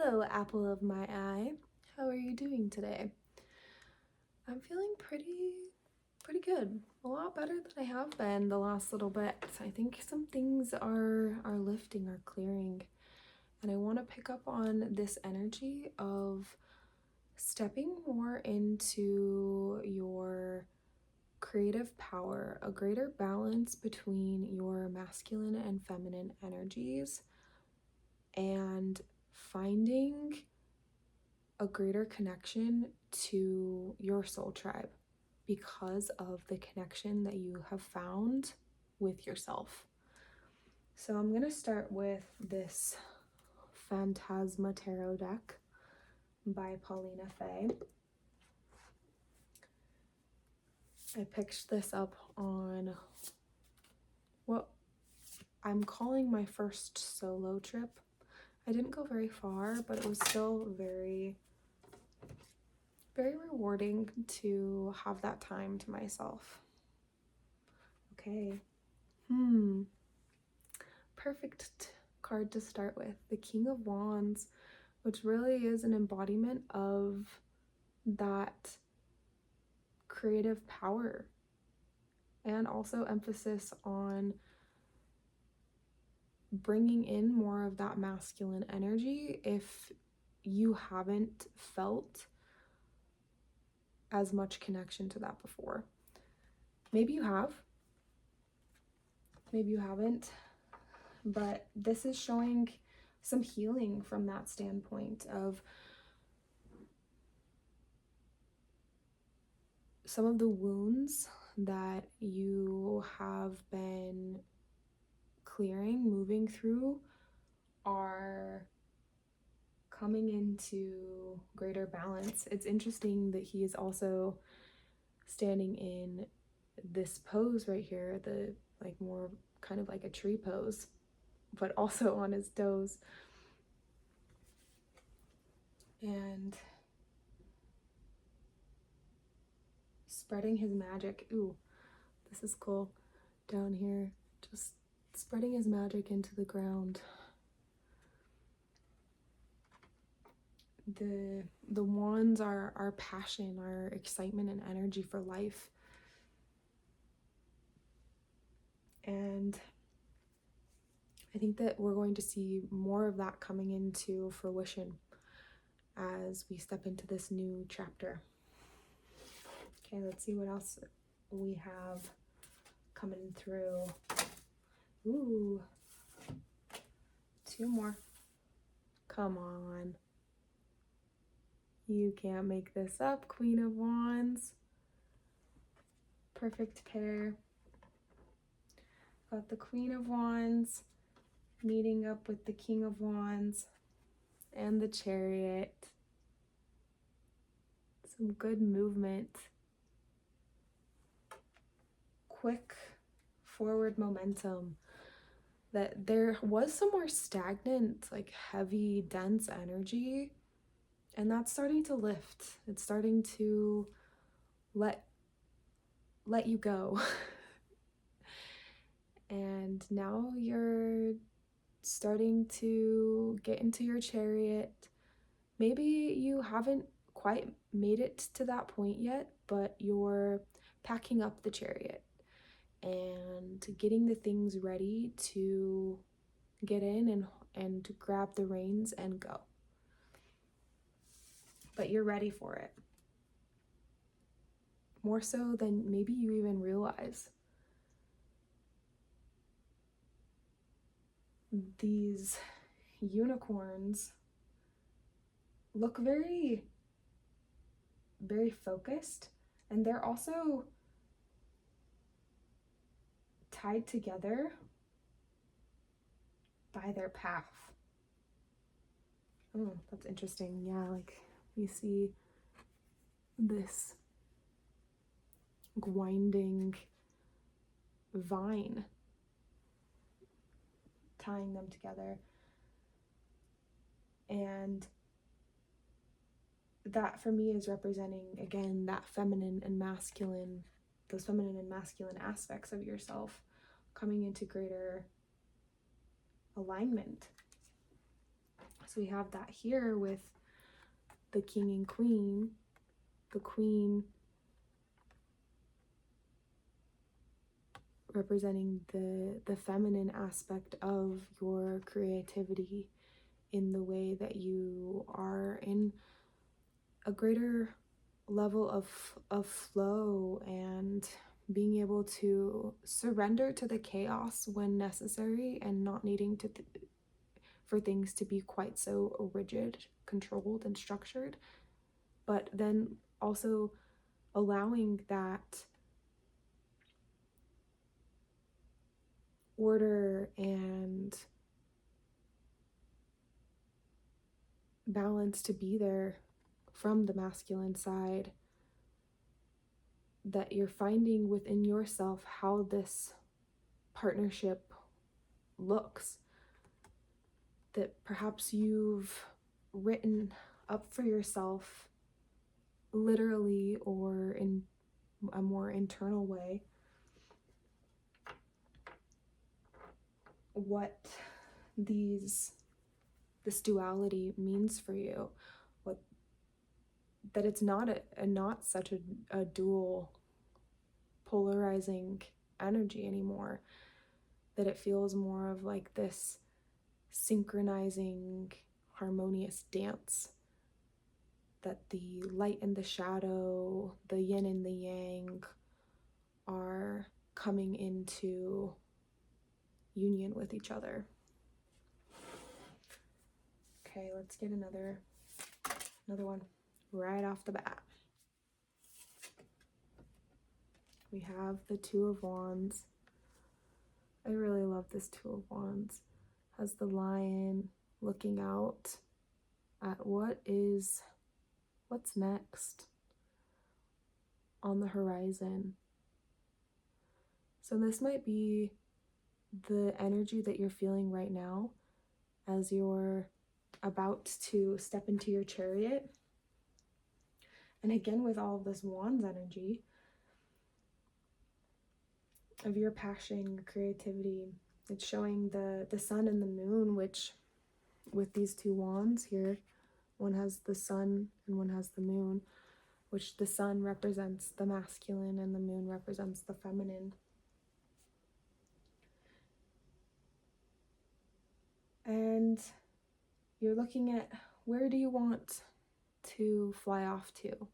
Hello, apple of my eye. How are you doing today? I'm feeling pretty good. A lot better than I have been the last little bit. I think some things are lifting, are clearing. And I want to pick up on this energy of stepping more into your creative power, a greater balance between your masculine and feminine energies, and finding a greater connection to your soul tribe because of the connection that you have found with yourself. So I'm going to start with this Phantasma Tarot deck by Paulina Faye. I picked this up on what I'm calling my first solo trip. I didn't go very far, but it was still very rewarding to have that time to myself. Okay. Perfect card to start with, the King of Wands, which really is an embodiment of that creative power and also emphasis on bringing in more of that masculine energy if you haven't felt as much connection to that before. Maybe you have, maybe you haven't, but this is showing some healing from that standpoint of some of the wounds that you have been clearing, moving through, are coming into greater balance. It's interesting that he is also standing in this pose right here, the like more kind of like a tree pose, but also on his toes. And spreading his magic. Ooh, this is cool. Down here, just spreading his magic into the ground. The wands are our passion, our excitement and energy for life. And I think that we're going to see more of that coming into fruition as we step into this new chapter. Okay, let's see what else we have coming through. Ooh, two more. Come on. You can't make this up, Queen of Wands. Perfect pair. Got the Queen of Wands meeting up with the King of Wands and the Chariot. Some good movement. Quick forward momentum. That there was some more stagnant, like heavy, dense energy, and that's starting to lift. It's starting to let you go. And now you're starting to get into your chariot. Maybe you haven't quite made it to that point yet, but you're packing up the chariot and getting the things ready to get in and grab the reins and go. But you're ready for it. More so than maybe you even realize. These unicorns look very focused, and they're also tied together by their path. Oh, that's interesting. Yeah, like you see this winding vine tying them together. And that for me is representing, again, that feminine and masculine, those feminine and masculine aspects of yourself coming into greater alignment. So we have that here with the king and queen. The queen representing the feminine aspect of your creativity in the way that you are in a greater level of flow and being able to surrender to the chaos when necessary and not needing to for things to be quite so rigid, controlled, and structured, but then also allowing that order and balance to be there from the masculine side, that you're finding within yourself how this partnership looks, that perhaps you've written up for yourself literally or in a more internal way what this duality means for you, what that it's not not such a dual polarizing energy anymore, that it feels more of like this synchronizing harmonious dance, that the light and the shadow, the yin and the yang are coming into union with each other. Okay, let's get another one right off the bat. We have the Two of Wands. I really love this Two of Wands. Has the lion looking out at what's next on the horizon. So this might be the energy that you're feeling right now as you're about to step into your chariot. And again, with all of this Wands energy of your passion, your creativity, it's showing the sun and the moon, which with these two wands here, one has the sun and one has the moon, which the sun represents the masculine and the moon represents the feminine. And you're looking at, where do you want to fly off to?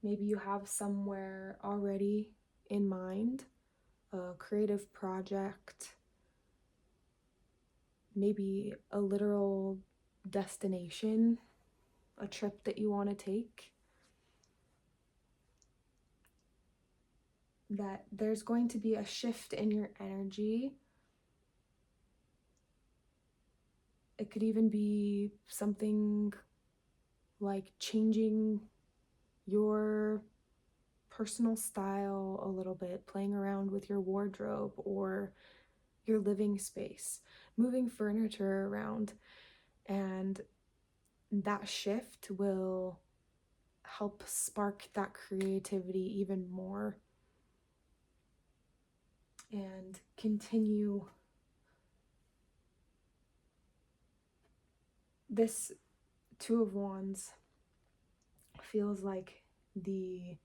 Maybe you have somewhere already in mind, a creative project, maybe a literal destination, a trip that you want to take. That there's going to be a shift in your energy. It could even be something like changing your personal style a little bit, playing around with your wardrobe or your living space, moving furniture around, and that shift will help spark that creativity even more and continue. This Two of Wands feels like the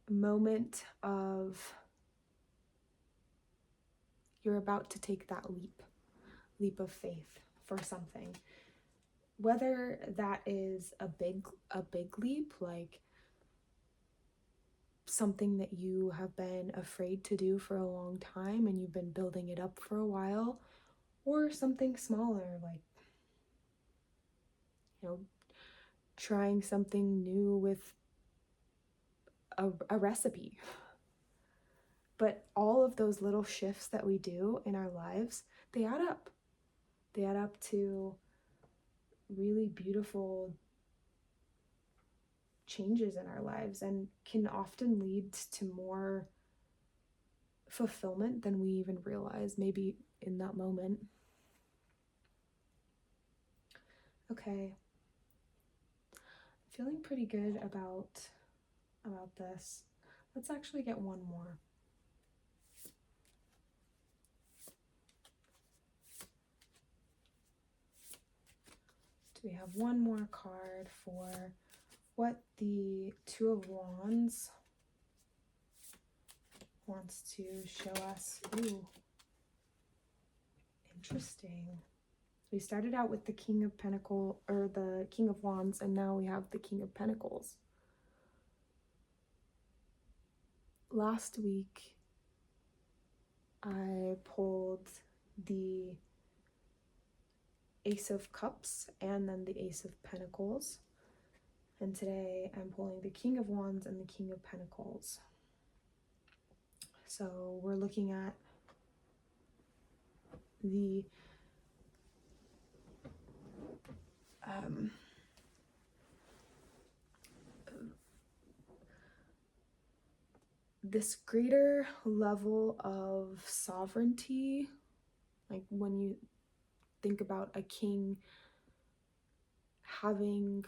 moment of you're about to take that leap of faith for something, whether that is a big leap, like something that you have been afraid to do for a long time and you've been building it up for a while, or something smaller, like, trying something new with a recipe. But all of those little shifts that we do in our lives, they add up. They add up to really beautiful changes in our lives and can often lead to more fulfillment than we even realize, maybe in that moment. Okay. Feeling pretty good about this. Let's actually get one more. we have one more card for what the Two of Wands wants to show us. Ooh, interesting. We started out with the King of Pentacles, or the King of Wands, and now we have the King of Pentacles. Last week, I pulled the Ace of Cups and then the Ace of Pentacles. And today I'm pulling the King of Wands and the King of Pentacles. So we're looking at the this greater level of sovereignty, like when you think about a king having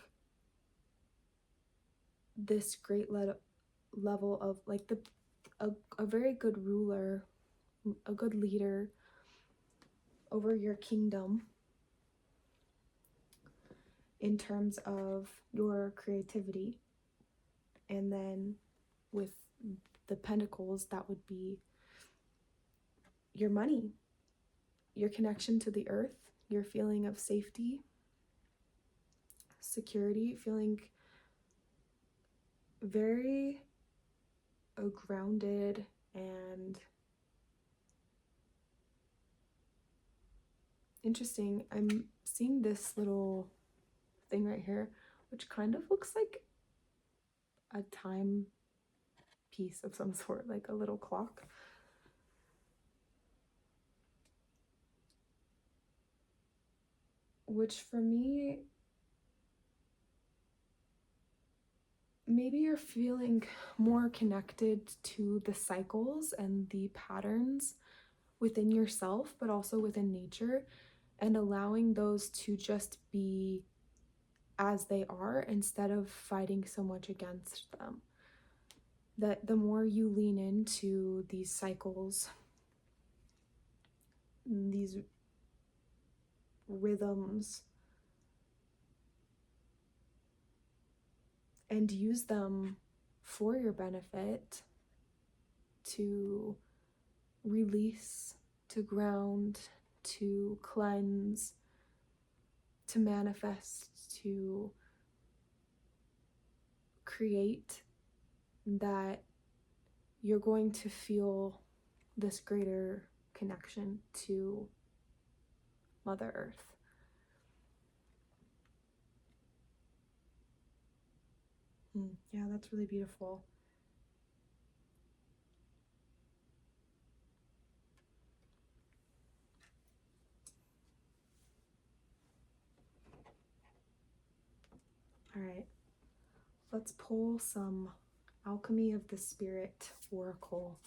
this great level of like a very good ruler, a good leader over your kingdom in terms of your creativity. And then with the pentacles, that would be your money, your connection to the earth, your feeling of safety, security, feeling very grounded and interesting. I'm seeing this little thing right here, which kind of looks like a time piece of some sort, like a little clock. Which for me, maybe you're feeling more connected to the cycles and the patterns within yourself, but also within nature, and allowing those to just be as they are instead of fighting so much against them. That the more you lean into these cycles, these rhythms, and use them for your benefit to release, to ground, to cleanse, to manifest, to create, that you're going to feel this greater connection to Mother Earth. Yeah, that's really beautiful. All right, let's pull some Alchemy of the Spirit Oracle.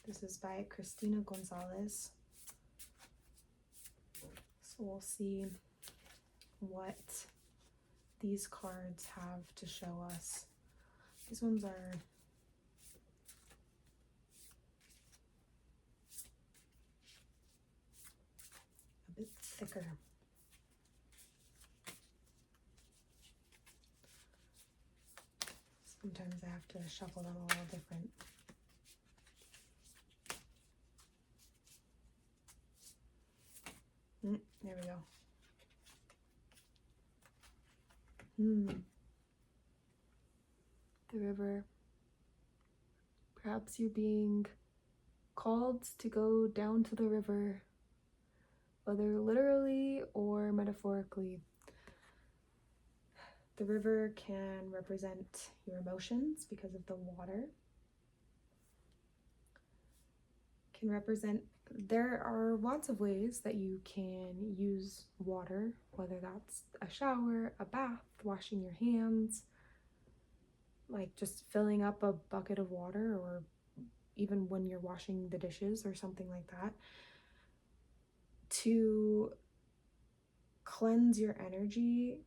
This is by Christina Gonzalez. So we'll see what these cards have to show us. These ones are a bit thicker. Sometimes I have to shuffle them a little different. There we go. The river. Perhaps you're being called to go down to the river, whether literally or metaphorically. The river can represent your emotions because of the water. Can represent, there are lots of ways that you can use water, whether that's a shower, a bath, washing your hands, like just filling up a bucket of water, or even when you're washing the dishes or something like that, to cleanse your energy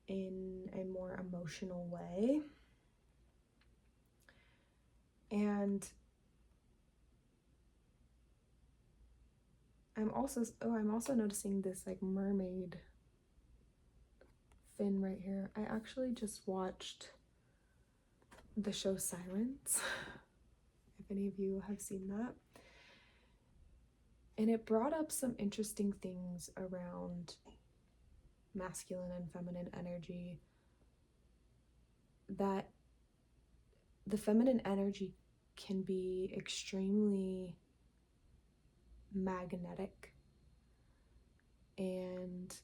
in a more emotional way. And I'm also noticing this like mermaid fin right here. I actually just watched the show Silence, if any of you have seen that. And it brought up some interesting things around masculine and feminine energy, that the feminine energy can be extremely magnetic and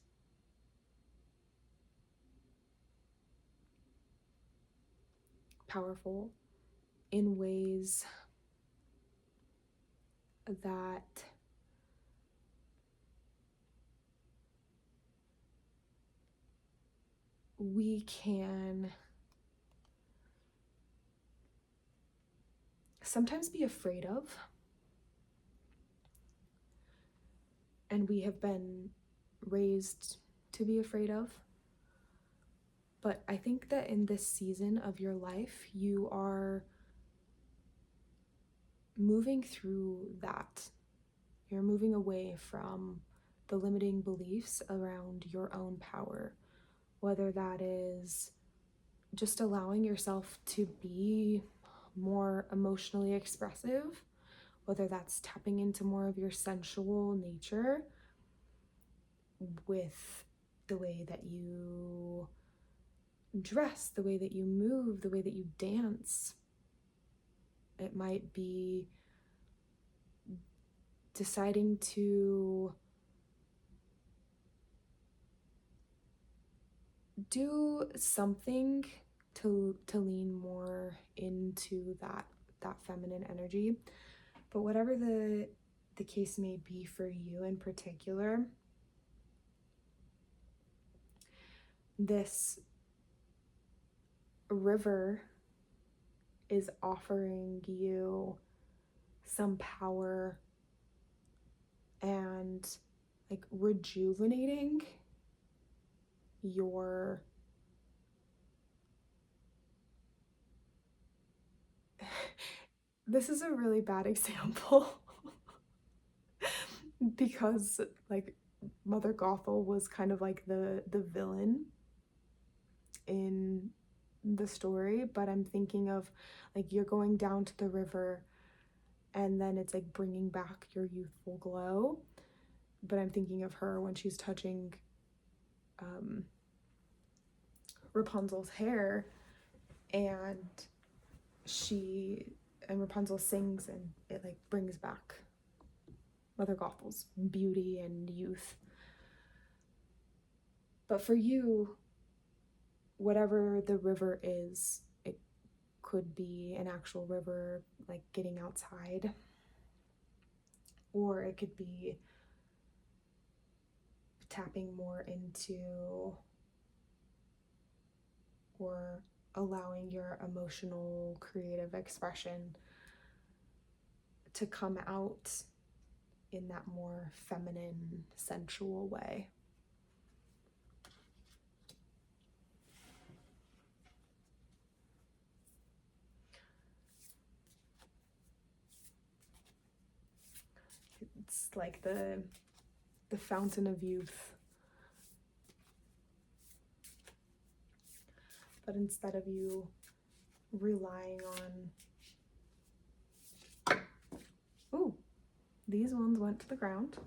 powerful in ways that we can sometimes be afraid of, and we have been raised to be afraid of. But I think that in this season of your life, you are moving through that. You're moving away from the limiting beliefs around your own power, whether that is just allowing yourself to be more emotionally expressive, whether that's tapping into more of your sensual nature with the way that you dress, the way that you move, the way that you dance. It might be deciding to do something to lean more into that feminine energy. But whatever the case may be for you in particular, this river is offering you some power and like rejuvenating your this is a really bad example because like Mother Gothel was kind of like the villain in the story, but I'm thinking of like you're going down to the river and then it's like bringing back your youthful glow. But I'm thinking of her when she's touching Rapunzel's hair, and Rapunzel sings, and it like brings back Mother Gothel's beauty and youth. But for you, whatever the river is, it could be an actual river, like getting outside, or it could be tapping more into or allowing your emotional creative expression to come out in that more feminine, sensual way. It's like the fountain of youth. But instead of you relying on, ooh, these ones went to the ground.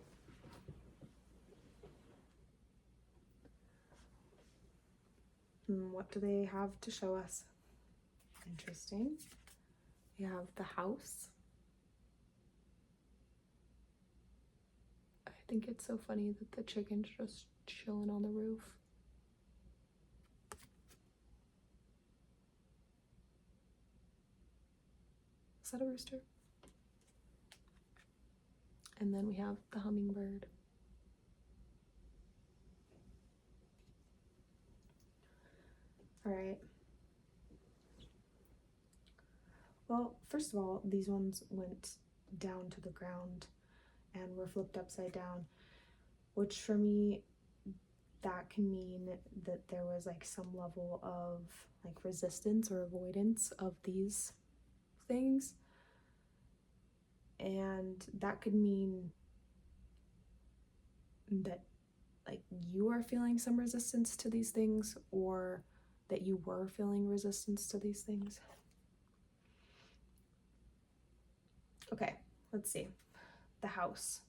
What do they have to show us? Interesting. We have the house. I think it's so funny that the chicken's just chilling on the roof. Is that a rooster? And then we have the hummingbird. All right. Well, first of all, these ones went down to the ground and were flipped upside down, which for me, that can mean that there was like some level of like resistance or avoidance of these things. And that could mean that like you are feeling some resistance to these things, or that you were feeling resistance to these things? Okay, let's see. The house.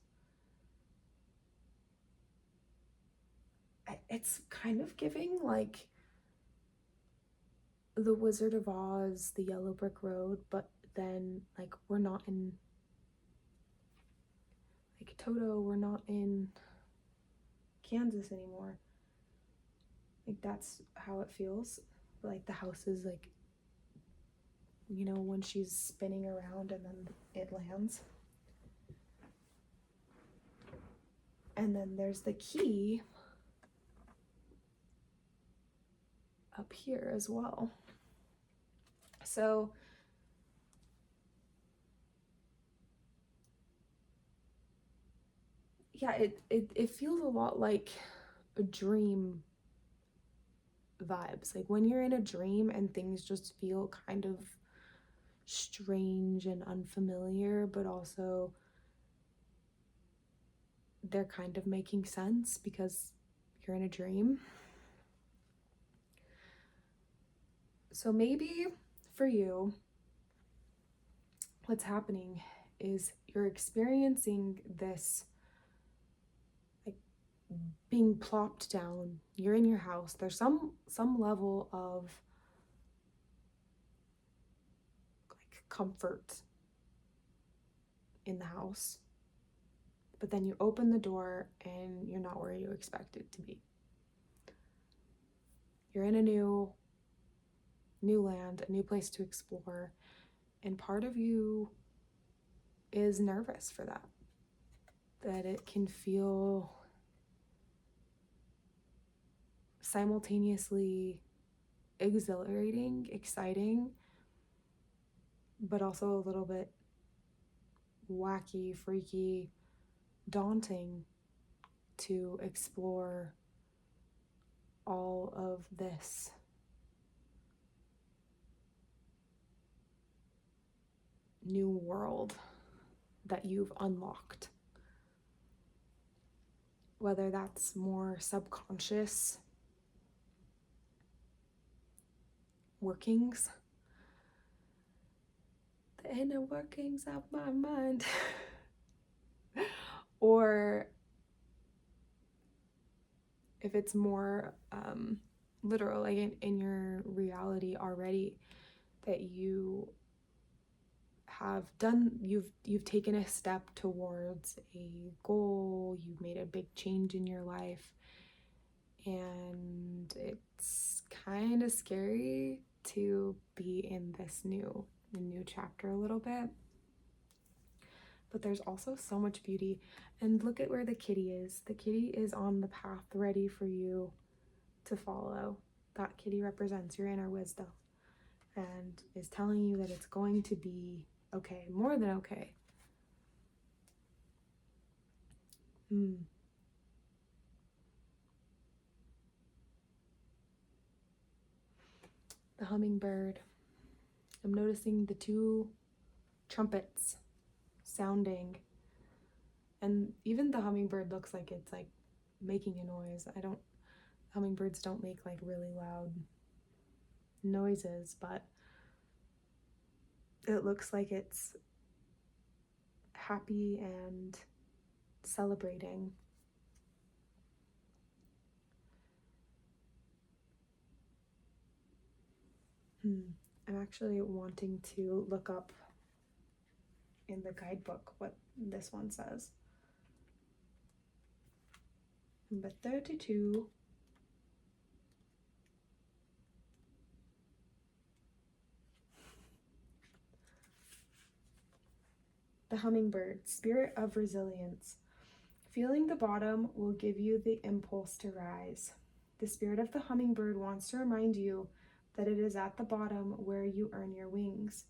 It's kind of giving like the Wizard of Oz, the Yellow Brick Road, but then like we're not in like Toto, we're not in Kansas anymore. Like that's how it feels. Like the house is like, you know, when she's spinning around and then it lands. And then there's the key up here as well. So yeah, it feels a lot like a dream vibes. Like when you're in a dream and things just feel kind of strange and unfamiliar, but also they're kind of making sense because you're in a dream. So maybe for you, what's happening is you're experiencing this like being plopped down. You're in your house. There's some level of like comfort in the house. But then you open the door and you're not where you expect it to be. You're in a new land, a new place to explore, and part of you is nervous for that. That it can feel simultaneously exhilarating, exciting, but also a little bit wacky, freaky, daunting to explore all of this new world that you've unlocked. Whether that's more subconscious workings, the inner workings of my mind, or if it's more literal, like in your reality already, that you have done, you've taken a step towards a goal, you've made a big change in your life, and it's kind of scary to be in this new chapter a little bit. But there's also so much beauty. And look at where the kitty is. The kitty is on the path ready for you to follow. That kitty represents your inner wisdom and is telling you that it's going to be okay, more than okay. The hummingbird. I'm noticing the two trumpets sounding, and even the hummingbird looks like it's like making a noise. Hummingbirds don't make like really loud noises, but it looks like it's happy and celebrating. I'm actually wanting to look up in the guidebook what this one says. Number 32. The hummingbird, spirit of resilience. Feeling the bottom will give you the impulse to rise. The spirit of the hummingbird wants to remind you that it is at the bottom where you earn your wings.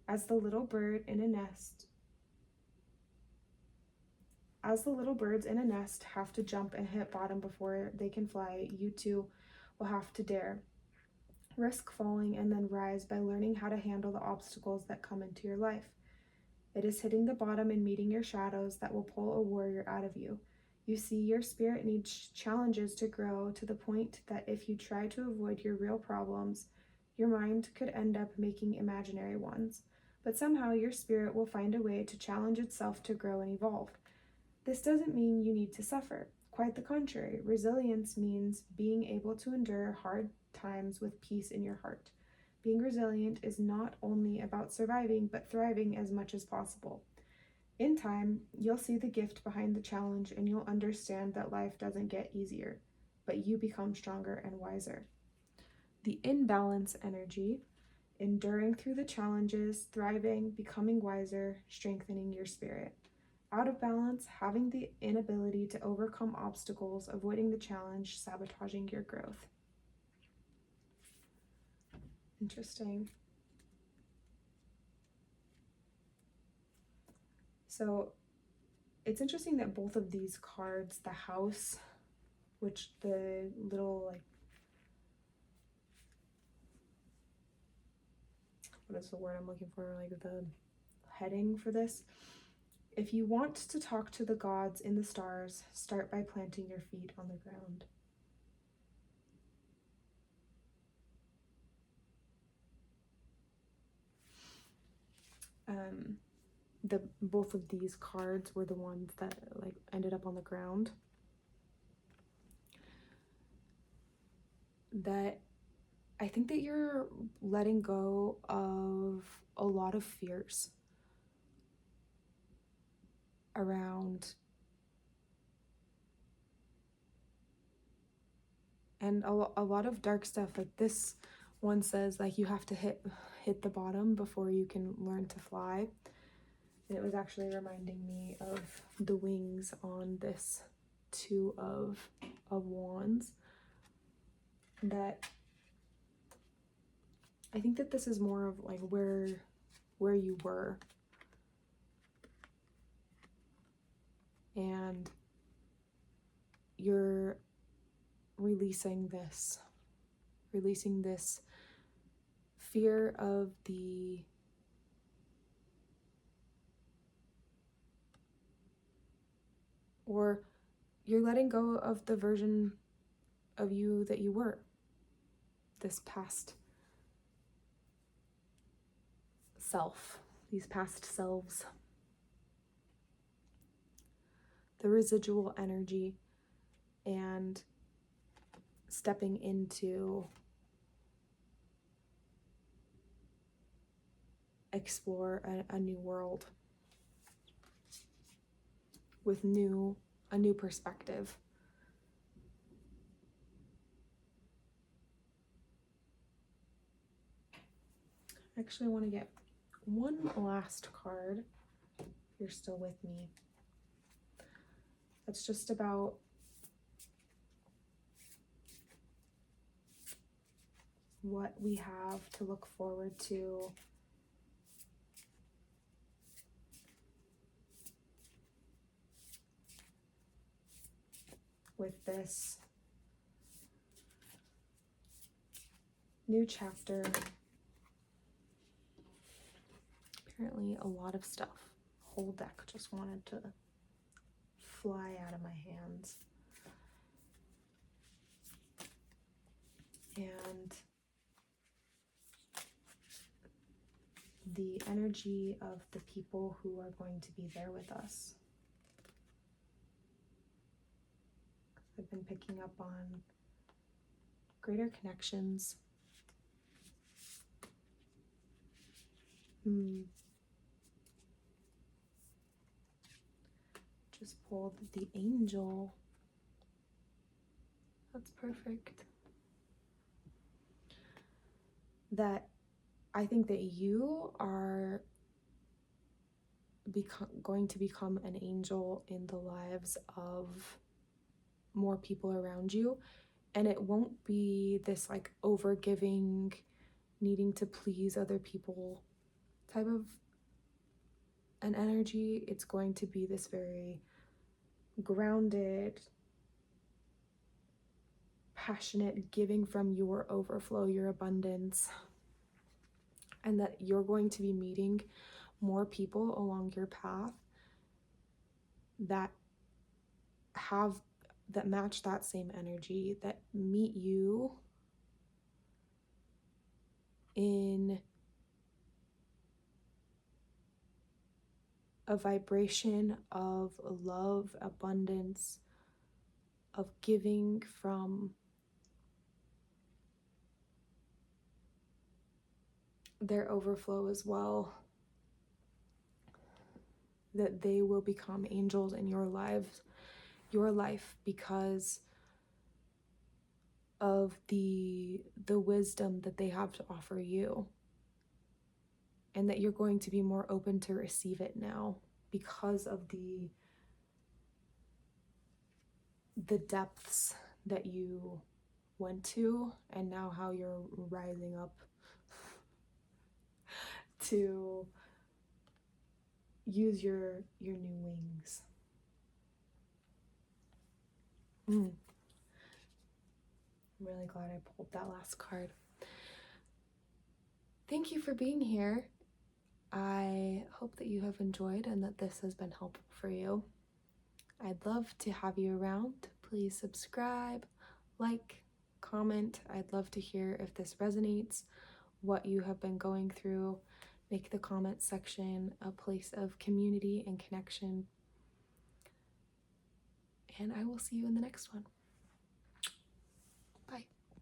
As the little birds in a nest have to jump and hit bottom before they can fly, you too will have to dare. Risk falling and then rise by learning how to handle the obstacles that come into your life. It is hitting the bottom and meeting your shadows that will pull a warrior out of you. You see, your spirit needs challenges to grow to the point that if you try to avoid your real problems, your mind could end up making imaginary ones. But somehow your spirit will find a way to challenge itself to grow and evolve. This doesn't mean you need to suffer. Quite the contrary. Resilience means being able to endure hard times with peace in your heart. Being resilient is not only about surviving, but thriving as much as possible. In time, you'll see the gift behind the challenge and you'll understand that life doesn't get easier, but you become stronger and wiser. The imbalance energy, enduring through the challenges, thriving, becoming wiser, strengthening your spirit. Out of balance, having the inability to overcome obstacles, avoiding the challenge, sabotaging your growth. Interesting. So it's interesting that both of these cards, the house, which the little what is the word I'm looking for? Like the heading for this. If you want to talk to the gods in the stars, start by planting your feet on the ground. Both of these cards were the ones that ended up on the ground. That I think that you're letting go of a lot of fears around, and a lot of dark stuff. Like this one says, like, you have to hit the bottom before you can learn to fly. And it was actually reminding me of the wings on this Two of Wands. That I think that this is more of like where you were, and you're releasing this fear of the or you're letting go of the version of you that you were, this past self, these past selves. The residual energy and stepping into explore a new world with a new perspective. I actually want to get one last card, if you're still with me. That's just about what we have to look forward to with this new chapter. Apparently a lot of stuff. The whole deck just wanted to fly out of my hands. And the energy of the people who are going to be there with us. I've been picking up on greater connections. Just pulled the angel. That's perfect. That I think that you are going to become an angel in the lives of more people around you. And it won't be this like overgiving, needing to please other people type of an energy. It's going to be this very grounded, passionate giving from your overflow, your abundance, and that you're going to be meeting more people along your path that have that match that same energy, that meet you in a vibration of love, abundance, of giving from their overflow as well, that they will become angels in your life because of the wisdom that they have to offer you, and that you're going to be more open to receive it now because of the depths that you went to, and now how you're rising up to use your new wings. I'm really glad I pulled that last card. Thank you for being here. I hope that you have enjoyed and that this has been helpful for you. I'd love to have you around. Please subscribe, like, comment. I'd love to hear if this resonates, what you have been going through. Make the comment section a place of community and connection. And I will see you in the next one.